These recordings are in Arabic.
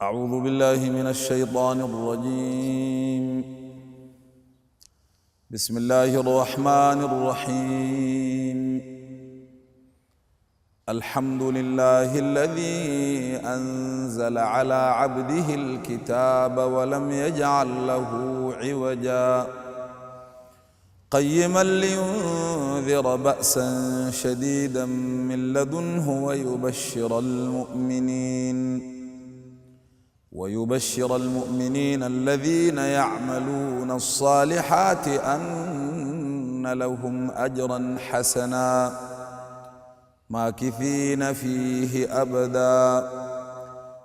أعوذ بالله من الشيطان الرجيم. بسم الله الرحمن الرحيم. الحمد لله الذي أنزل على عبده الكتاب ولم يجعل له عوجا قيما لينذر بأسا شديدا من لدنه ويبشر المؤمنين الذين يعملون الصالحات أن لهم أجرا حسنا ماكثين فيه أبدا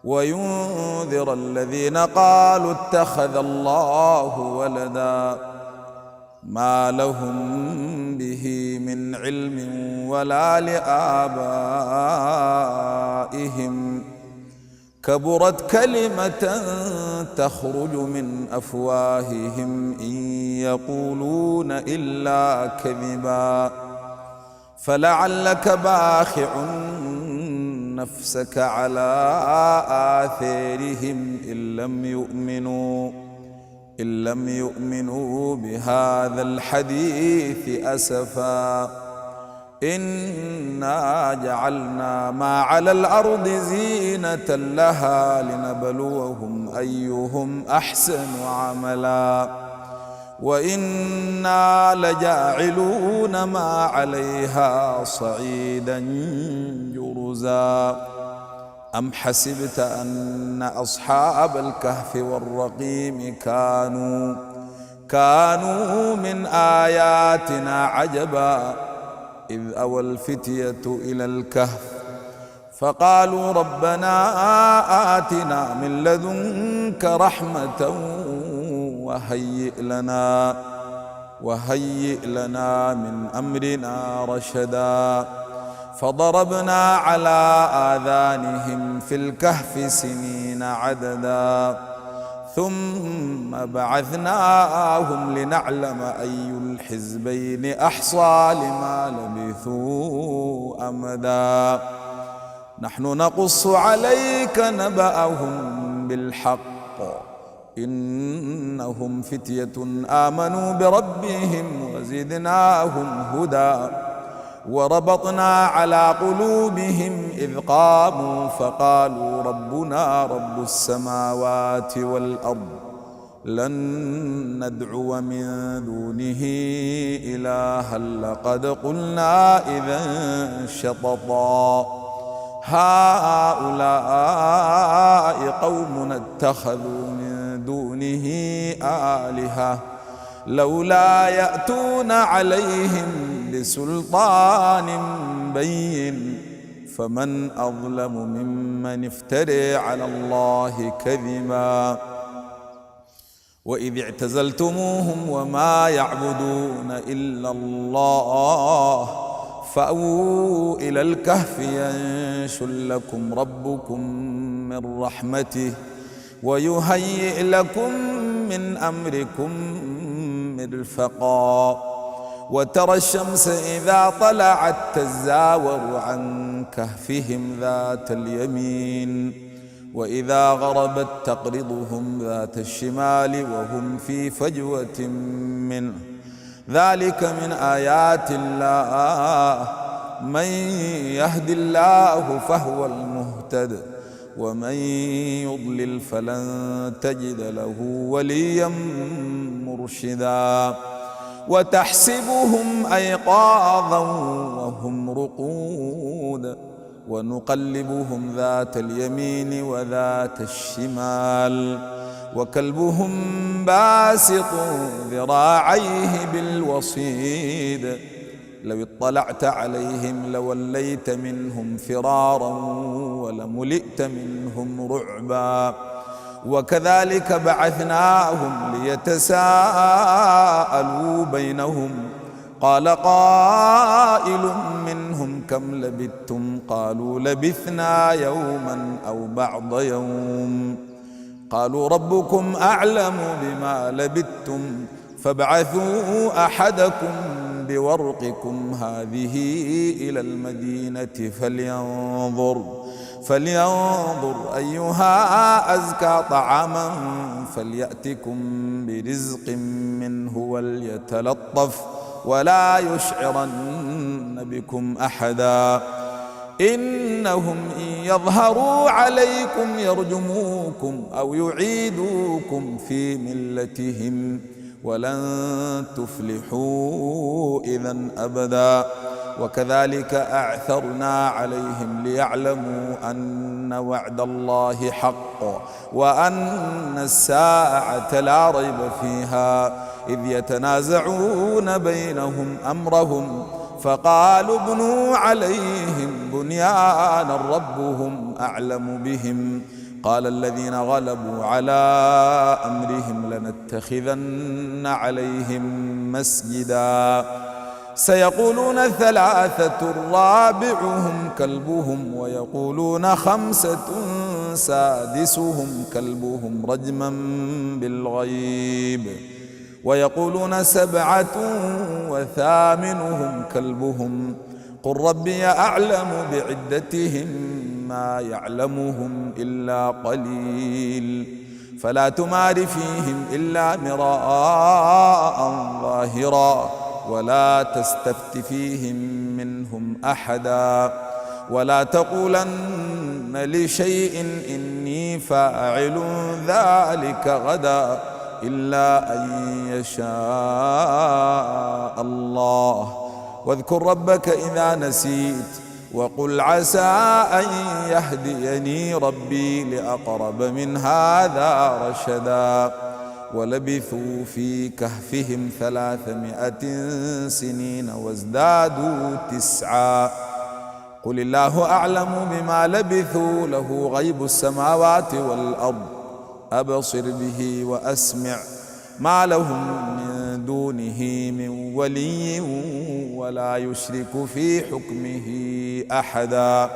وينذر الذين قالوا اتخذ الله ولدا ما لهم به من علم ولا لآبائهم كبرت كلمة تخرج من أفواههم إن يقولون إلا كذبا فلعلك باخع نفسك على آثارهم إن لم يؤمنوا بهذا الحديث أسفا إنا جعلنا ما على الأرض زينة لها لنبلوهم أيهم أحسن عملا وإنا لجاعلون ما عليها صعيدا جرزا أم حسبت أن أصحاب الكهف والرقيم كانوا من آياتنا عجبا إذ أوى الفتية إلى الكهف فقالوا ربنا آتنا من لدنك رحمة وهيئ لنا من أمرنا رشدا فضربنا على آذانهم في الكهف سنين عددا ثم بعثناهم لنعلم أي الحزبين أحصى لما لبثوا أمدا نحن نقص عليك نبأهم بالحق إنهم فتية آمنوا بربهم وزدناهم هدى وربطنا على قلوبهم إذ قاموا فقالوا ربنا رب السماوات والأرض لن ندعو من دونه إلها لقد قلنا إذا شططا هؤلاء قومنا اتخذوا من دونه آلهة لولا يأتون عليهم بسلطان بين فمن أظلم ممن افترى على الله كذبا وإذ اعتزلتموهم وما يعبدون إلا الله فأووا إلى الكهف ينشر لكم ربكم من رحمته ويهيئ لكم من أمركم مرفقا وترى الشمس إذا طلعت تزاور عن كهفهم ذات اليمين وإذا غربت تقرضهم ذات الشمال وهم في فجوة منه ذلك من آيات الله من يهد الله فهو المهتد ومن يضلل فلن تجد له وليا مرشدا وتحسبهم أيقاظا وهم رقود ونقلبهم ذات اليمين وذات الشمال وكلبهم باسط ذراعيه بالوصيد لو اطلعت عليهم لوليت منهم فرارا ولملئت منهم رعبا وكذلك بعثناهم ليتساءلوا بينهم قال قائل منهم كم لبثتم قالوا لبثنا يوما أو بعض يوم قالوا ربكم أعلم بما لبثتم فابعثوا أحدكم بورقكم هذه إلى المدينة فلينظر أيها أزكى طعاما فليأتكم برزق منه وليتلطف ولا يشعرن بكم أحدا إنهم إن يظهروا عليكم يرجموكم أو يعيدوكم في ملتهم ولن تفلحوا إذا أبدا وكذلك أعثرنا عليهم ليعلموا أن وعد الله حق وأن الساعة لا ريب فيها إذ يتنازعون بينهم أمرهم فقالوا ابنوا عليهم بنيانا ربهم أعلم بهم قال الذين غلبوا على أمرهم لنتخذن عليهم مسجدا سيقولون ثلاثة رابعهم كلبهم ويقولون خمسة سادسهم كلبهم رجما بالغيب ويقولون سبعة وثامنهم كلبهم قل ربي أعلم بعدتهم ما يعلمهم إلا قليل فلا تمار فيهم إلا مراء ظاهرا ولا تستفت فيهم منهم أحدا ولا تقولن لشيء إني فاعل ذلك غدا إلا أن يشاء الله واذكر ربك إذا نسيت وقل عسى أن يهديني ربي لأقرب من هذا رشدا ولبثوا في كهفهم 300 سنين وازدادوا 9 قل الله أعلم بما لبثوا له غيب السماوات والأرض أبصر به وأسمع ما لهم من دونه من ولي ولا يشرك في حكمه أحدا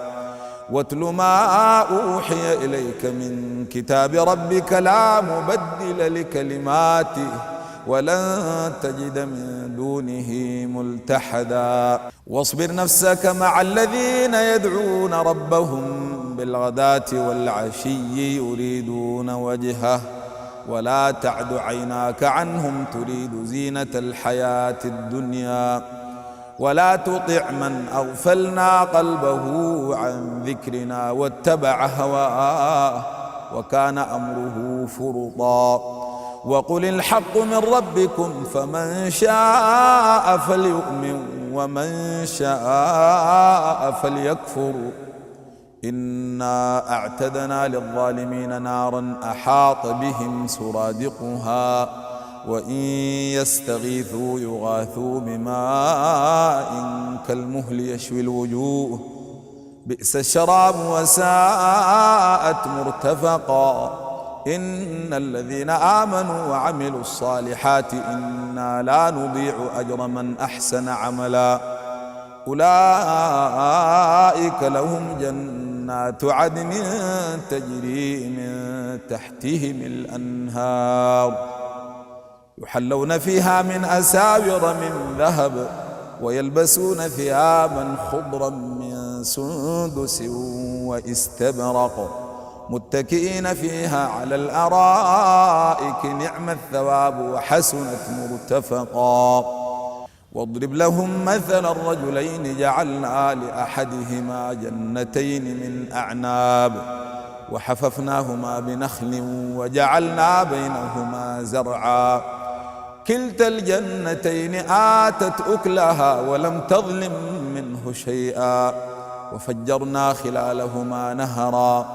واتل ما أوحي إليك من كتاب ربك لا مبدل لكلماته ولن تجد من دونه ملتحدا واصبر نفسك مع الذين يدعون ربهم بالغداة والعشي يريدون وجهه ولا تعد عيناك عنهم تريد زينة الحياة الدنيا ولا تطع من أغفلنا قلبه عن ذكرنا واتبع هواه وكان أمره فرطا وقل الحق من ربكم فمن شاء فليؤمن ومن شاء فليكفر إنا أعتدنا للظالمين نارا أحاط بهم سرادقها وإن يستغيثوا يغاثوا بماء كالمهل يشوي الوجوه بئس الشراب وساءت مرتفقا إن الذين آمنوا وعملوا الصالحات إنا لا نضيع أجر من أحسن عملا أولئك لهم جنات عدن تجري من تحتهم الأنهار يحلون فيها من أساور من ذهب ويلبسون ثيابا خضرا من سندس واستبرق متكئين فيها على الأرائك نعم الثواب وحسنت مرتفقا واضرب لهم مثلا الرجلين جعلنا لأحدهما جنتين من أعناب وحففناهما بنخل وجعلنا بينهما زرعا كلتا الجنتين آتت أكلها ولم تظلم منه شيئا وفجرنا خلالهما نهرا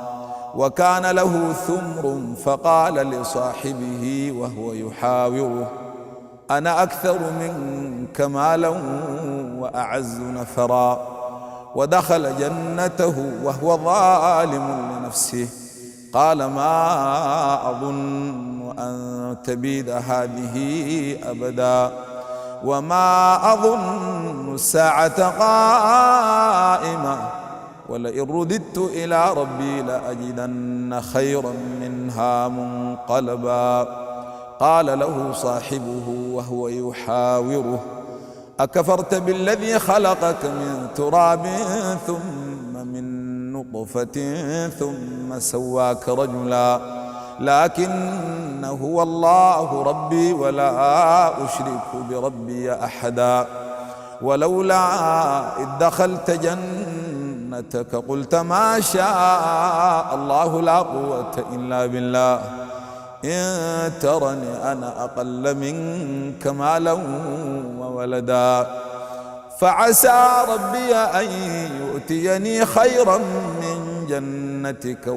وكان له ثمر فقال لصاحبه وهو يحاوره أنا أكثر منك مالا وأعز نفرا ودخل جنته وهو ظالم لنفسه قال ما أظن أن تبيد هذه أبدا وما أظن الساعة قائمة ولئن رددت إلى ربي لأجدن خيرا منها منقلبا قال له صاحبه وهو يحاوره أكفرت بالذي خلقك من تراب ثم من نطفة ثم سواك رجلا لكن هو الله ربي ولا أشرك بربي أحدا ولولا إذ دخلت جنتك قلت ما شاء الله لا قوة إلا بالله إن ترني أنا أقل منك مالا وولدا فعسى ربي أن يؤتيني خيرا من جنتك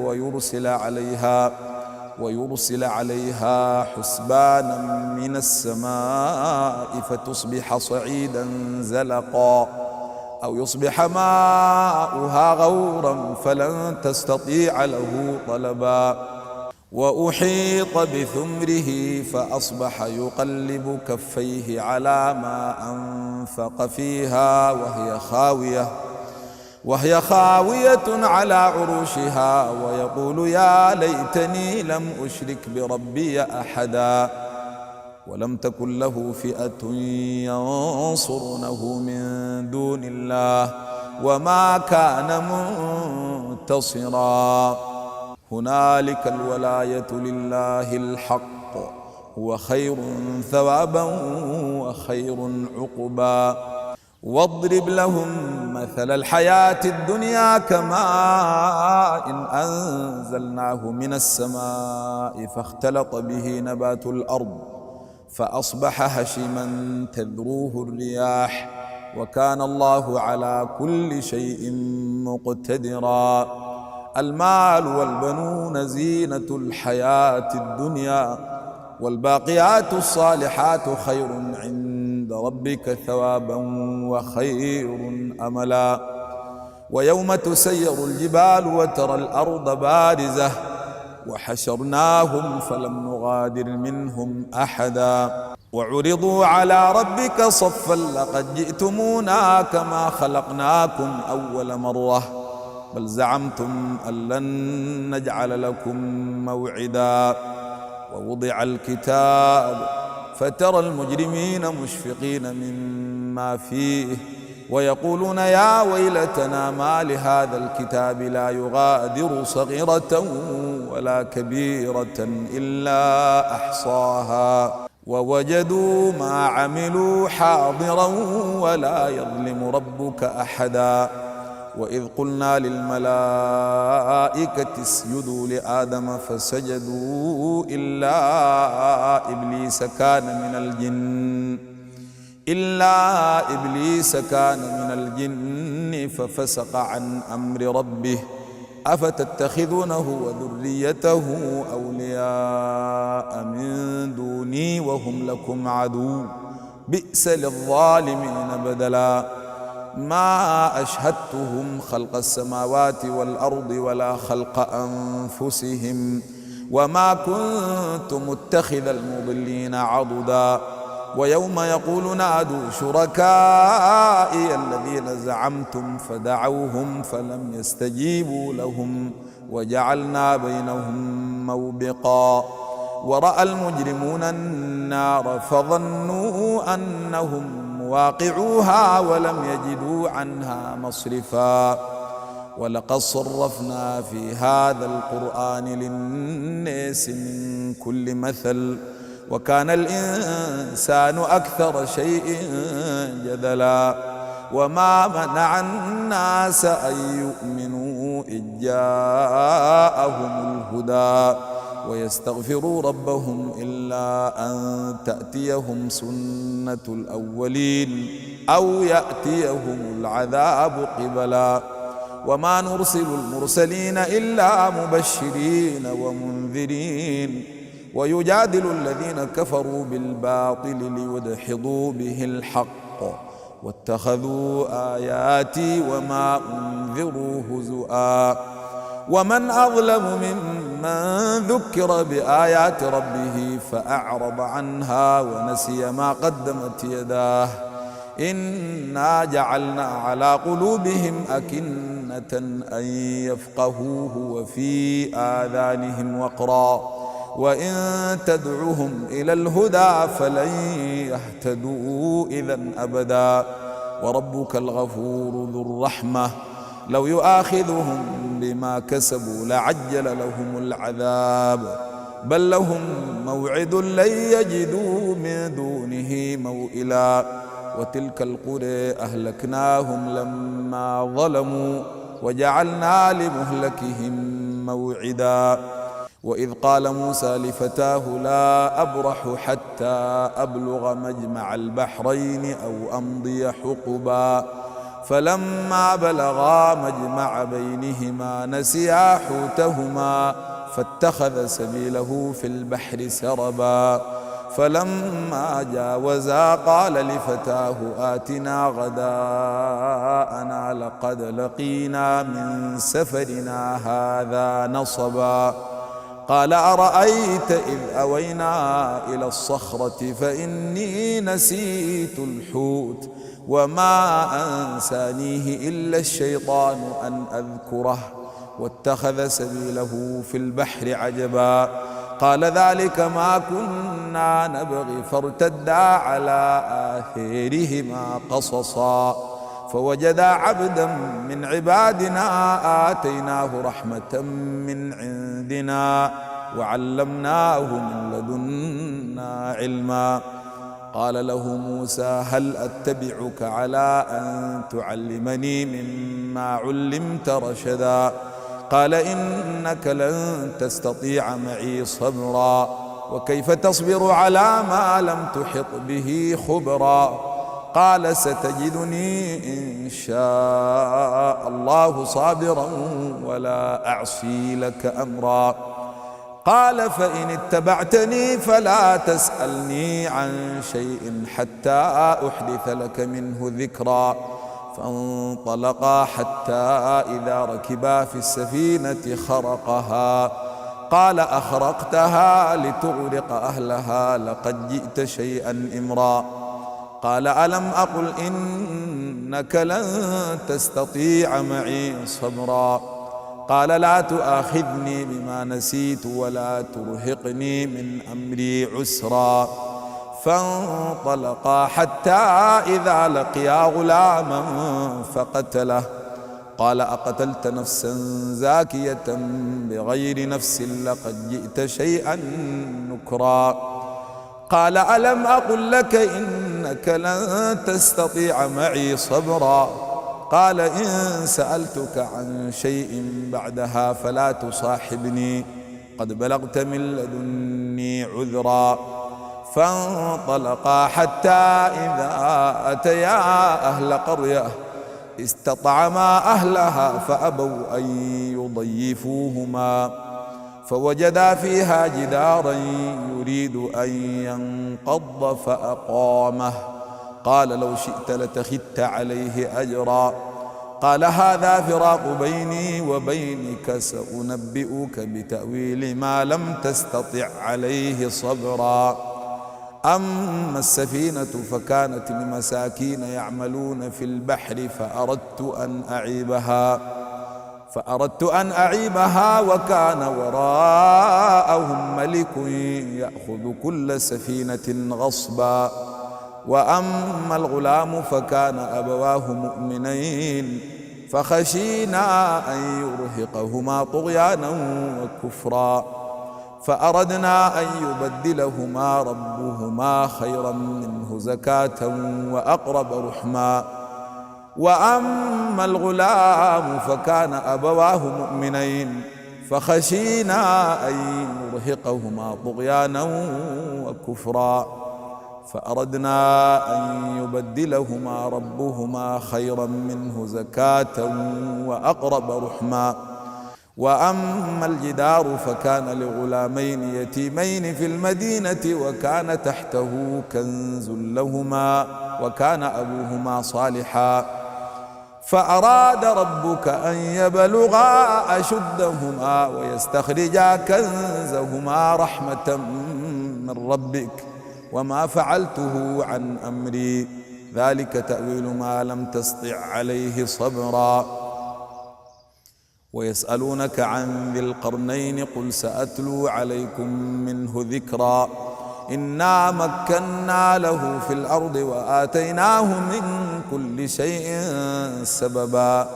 ويرسل عليها حسبانا من السماء فتصبح صعيدا زلقا أو يصبح ماؤها غورا فلن تستطيع له طلبا وأحيط بثمره فأصبح يقلب كفيه على ما أنفق فيها وهي خاوية على عروشها ويقول يا ليتني لم أشرك بربي أحدا ولم تكن له فئة ينصرونه من دون الله وما كان منتصرا هنالك الولاية لله الحق هو خير ثوابا وخير عقبا واضرب لهم مثل الحياة الدنيا كماء إن أنزلناه من السماء فاختلط به نبات الأرض فأصبح هشيما تذروه الرياح وكان الله على كل شيء مقتدرا المال والبنون زينة الحياة الدنيا والباقيات الصالحات خير عند ربك ثوابا وخير أملا ويوم تسير الجبال وترى الأرض بارزة وحشرناهم فلم نغادر منهم أحدا وعرضوا على ربك صفا لقد جئتمونا كما خلقناكم أول مرة بل زعمتم أن لن نجعل لكم موعدا ووضع الكتاب فترى المجرمين مشفقين مما فيه ويقولون يا ويلتنا ما لهذا الكتاب لا يغادر صغيرة ولا كبيرة إلا أحصاها ووجدوا ما عملوا حاضرا ولا يظلم ربك أحدا وإذ قلنا للملائكة اسجدوا لآدم فسجدوا إلا إبليس كان من الجن ففسق عن أمر ربه أفتتخذونه وذريته أولياء من دوني وهم لكم عدو بئس للظالمين بدلا ما أشهدتهم خلق السماوات والأرض ولا خلق أنفسهم وما كنت متخذ المضلين عضدا ويوم يقول نادوا شركائي الذين زعمتم فدعوهم فلم يستجيبوا لهم وجعلنا بينهم موبقا ورأى المجرمون النار فظنوا أنهم واقعوها ولم يجدوا عنها مصرفا ولقد صرفنا في هذا القرآن للناس من كل مثل وكان الإنسان أكثر شيء جدلا وما منع الناس أن يؤمنوا إذ جاءهم الهدى ويستغفروا ربهم إلا أن تأتيهم سنة الأولين أو يأتيهم العذاب قبلا وما نرسل المرسلين إلا مبشرين ومنذرين ويجادل الذين كفروا بالباطل ليدحضوا به الحق واتخذوا آياتي وما أنذروا هزؤا ومن أظلم ممن ذكر بآيات ربه فأعرض عنها ونسي ما قدمت يداه إنا جعلنا على قلوبهم أكنة أن يفقهوه وفي آذانهم وقرا وإن تدعهم إلى الهدى فلن يهتدوا إذا أبدا وربك الغفور ذو الرحمة لو يؤاخذهم بما كسبوا لعجل لهم العذاب بل لهم موعد لن يجدوا من دونه موئلا وتلك القرى أهلكناهم لما ظلموا وجعلنا لمهلكهم موعدا وإذ قال موسى لفتاه لا أبرح حتى أبلغ مجمع البحرين أو أمضي حقبا فلما بلغا مجمع بينهما نسيا حوتهما فاتخذ سبيله في البحر سربا فلما جاوزا قال لفتاه آتنا غداءنا لقد لقينا من سفرنا هذا نصبا قال أرأيت إذ أوينا إلى الصخرة فإني نسيت الحوت وما أنسانيه إلا الشيطان أن أذكره واتخذ سبيله في البحر عجبا قال ذلك ما كنا نبغي فارتدا على آثارهما قصصا فوجدا عبدا من عبادنا آتيناه رحمة من عندنا وعلمناه من لدنا علما قال له موسى هل أتبعك على أن تعلمني مما علمت رشدا قال إنك لن تستطيع معي صبرا وكيف تصبر على ما لم تحط به خبرا قال ستجدني إن شاء الله صابرا ولا أعصي لك أمرا قال فإن اتبعتني فلا تسألني عن شيء حتى أحدث لك منه ذكرا فانطلقا حتى إذا ركبا في السفينة خرقها قال أخرقتها لتغرق أهلها لقد جئت شيئا إمرا قال ألم أقل إنك لن تستطيع معي صبرا قال لا تؤاخذني بما نسيت ولا ترهقني من أمري عسرا فانطلقا حتى إذا لقيا غلاما فقتله قال أقتلت نفسا زاكية بغير نفس لقد جئت شيئا نكرا قال ألم أقل لك إنك لن تستطيع معي صبرا قال إن سألتك عن شيء بعدها فلا تصاحبني قد بلغت من لدني عذرا فانطلقا حتى إذا أتيا أهل قرية استطعما أهلها فأبوا أن يضيفوهما فوجدا فيها جدارا يريد أن ينقض فأقامه قال لو شئت لاتخذت عليه أجرا قال هذا فراق بيني وبينك سأنبئك بتأويل ما لم تستطع عليه صبرا أما السفينة فكانت لمساكين يعملون في البحر فأردت أن أعيبها وكان وراءهم ملك يأخذ كل سفينة غصبا وأما الغلام فكان أبواه مؤمنين فخشينا أن يرهقهما طغيانا وكفرا فأردنا أن يبدلهما ربهما خيرا منه زكاة وأقرب رحما وأما الغلام فكان أبواه مؤمنين فخشينا أن يرهقهما طغيانا وكفرا فأردنا أن يبدلهما ربهما خيرا منه زكاة وأقرب رحما وأما الجدار فكان لغلامين يتيمين في المدينة وكان تحته كنز لهما وكان أبوهما صالحا فأراد ربك أن يبلغا أشدهما ويستخرجا كنزهما رحمة من ربك وما فعلته عن أمري ذلك تأويل ما لم تسطع عليه صبرا ويسألونك عن ذي القرنين قل سأتلو عليكم منه ذكرا إنا مكنا له في الأرض وآتيناه من كل شيء سببا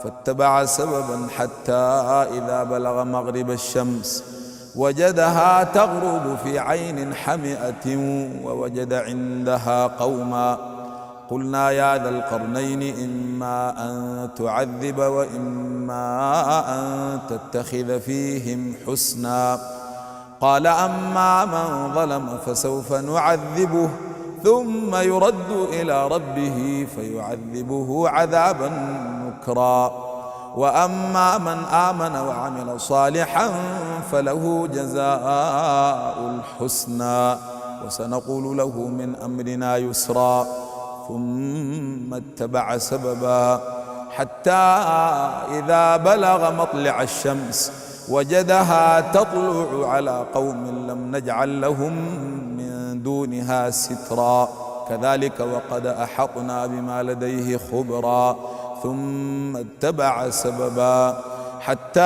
فاتبع سببا حتى إذا بلغ مغرب الشمس وجدها تغرب في عين حمئة ووجد عندها قوما قلنا يا ذا القرنين إما أن تعذب وإما أن تتخذ فيهم حسنا قال أما من ظلم فسوف نعذبه ثم يرد إلى ربه فيعذبه عذابا نكرا وأما من آمن وعمل صالحا فله جزاء الحسنى وسنقول له من أمرنا يسرا ثم اتبع سببا حتى إذا بلغ مطلع الشمس وجدها تطلع على قوم لم نجعل لهم من دونها سترا كذلك وقد أحطنا بما لديه خبرا ثم اتبع سببا حتى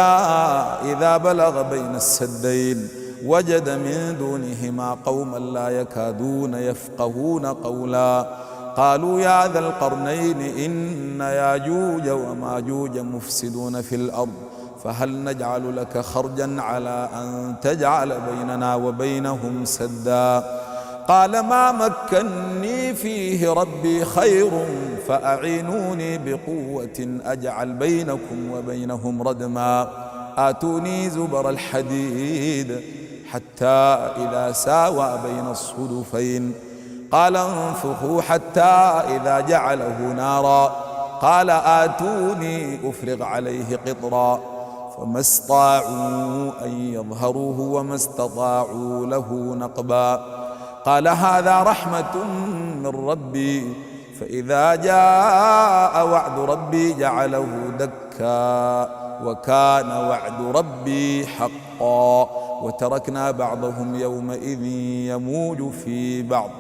إذا بلغ بين السدين وجد من دونهما قوما لا يكادون يفقهون قولا قالوا يا ذا القرنين إن ياجوج وماجوج مفسدون في الأرض فهل نجعل لك خرجا على أن تجعل بيننا وبينهم سدا قال ما مكني فيه ربي خير فأعينوني بقوة أجعل بينكم وبينهم ردما آتوني زبر الحديد حتى إذا ساوى بين الصدفين قال انفخوا حتى إذا جعله نارا قال آتوني أفرغ عليه قطرا فما استطاعوا أن يظهروه وما استطاعوا له نقبا قال هذا رحمة من ربي فإذا جاء وعد ربي جعله دكا وكان وعد ربي حقا وتركنا بعضهم يومئذ يموج في بعض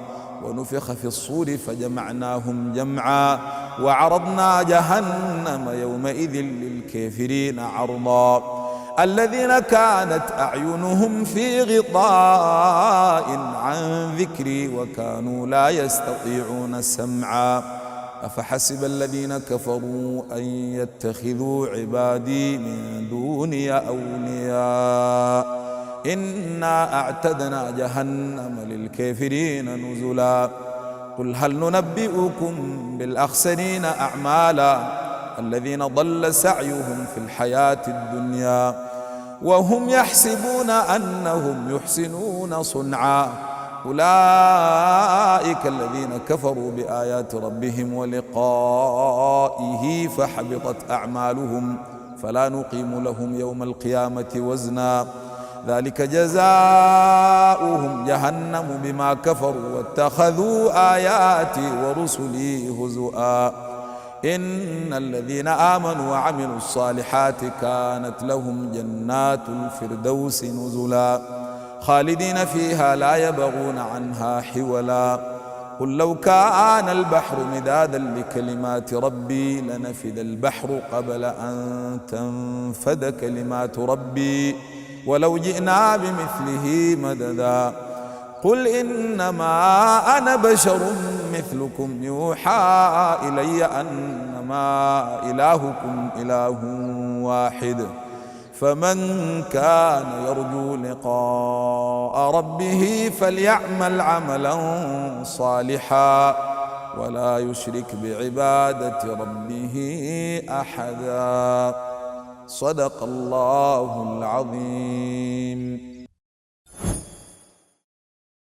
ونفخ في الصور فجمعناهم جمعا وعرضنا جهنم يومئذ للكافرين عرضا الذين كانت أعينهم في غطاء عن ذكري وكانوا لا يستطيعون سمعا أفحسب الذين كفروا أن يتخذوا عبادي من دوني أولياء إنا أعتدنا جهنم للكافرين نزلا قل هل ننبئكم بالأخسرين أعمالا الذين ضل سعيهم في الحياة الدنيا وهم يحسبون أنهم يحسنون صنعا أولئك الذين كفروا بآيات ربهم ولقائه فحبطت أعمالهم فلا نقيم لهم يوم القيامة وزنا ذلك جزاؤهم جهنم بما كفروا واتخذوا آياتي ورسلي هزؤا إن الذين آمنوا وعملوا الصالحات كانت لهم جنات الفردوس نزلا خالدين فيها لا يبغون عنها حولا قل لو كان البحر مدادا لكلمات ربي لنفد البحر قبل أن تنفد كلمات ربي ولو جئنا بمثله مددا قل إنما أنا بشر مثلكم يوحى إلي أنما إلهكم إله واحد فمن كان يرجو لقاء ربه فليعمل عملا صالحا ولا يشرك بعبادة ربه أحدا صدق الله العظيم.